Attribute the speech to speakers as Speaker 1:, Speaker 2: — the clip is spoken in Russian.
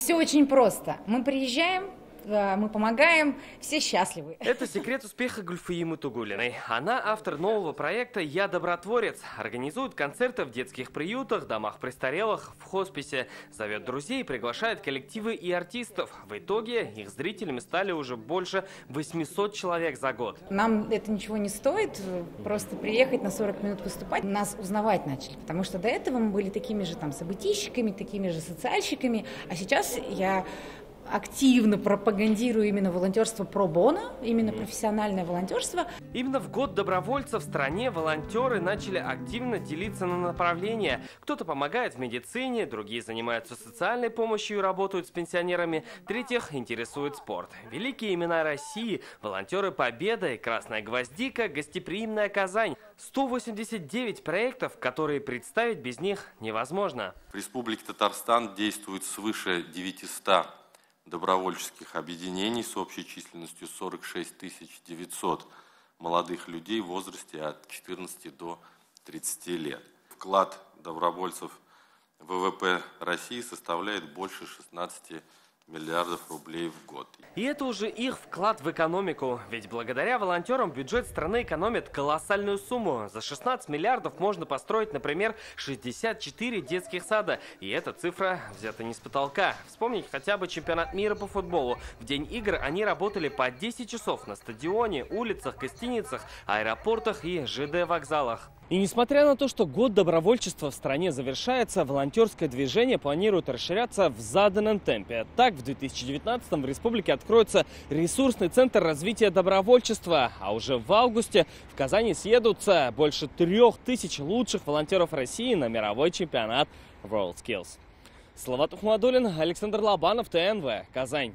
Speaker 1: Все очень просто. Мы приезжаем, мы помогаем, все счастливы.
Speaker 2: Это секрет успеха Гульфиимы Тугулиной. Она автор нового проекта «Я добротворец». Организует концерты в детских приютах, домах престарелых, в хосписе. Зовет друзей, приглашает коллективы и артистов. В итоге их зрителями стали уже больше 800 человек за год.
Speaker 1: Нам это ничего не стоит, просто приехать на 40 минут выступать. Нас узнавать начали, потому что до этого мы были такими же событийщиками, такими же социальщиками. А сейчас я активно пропагандирую именно волонтерство про боно, именно профессиональное волонтерство.
Speaker 2: Именно в год добровольца в стране волонтеры начали активно делиться на направления. Кто-то помогает в медицине, другие занимаются социальной помощью и работают с пенсионерами, третьих интересует спорт. Великие имена России, волонтеры Победа, Красная Гвоздика, гостеприимная Казань. 189 проектов, которые представить без них невозможно.
Speaker 3: В Республике Татарстан действует свыше 900 добровольческих объединений с общей численностью 46 900 молодых людей в возрасте от 14 до 30 лет. Вклад добровольцев в ВВП России составляет больше 16 миллиардов рублей в год.
Speaker 2: И это уже их вклад в экономику. Ведь благодаря волонтерам бюджет страны экономит колоссальную сумму. За 16 миллиардов можно построить, например, 64 детских сада. И эта цифра взята не с потолка. Вспомнить хотя бы чемпионат мира по футболу. В день игр они работали по 10 часов на стадионе, улицах, гостиницах, аэропортах и ЖД-вокзалах. И несмотря на то, что год добровольчества в стране завершается, волонтерское движение планирует расширяться в заданном темпе. Так, в 2019-м в республике откроется ресурсный центр развития добровольчества. А уже в августе в Казани съедутся больше 3000 лучших волонтеров России на мировой чемпионат WorldSkills. Салават Ухмадуллин, Александр Лобанов, ТНВ, Казань.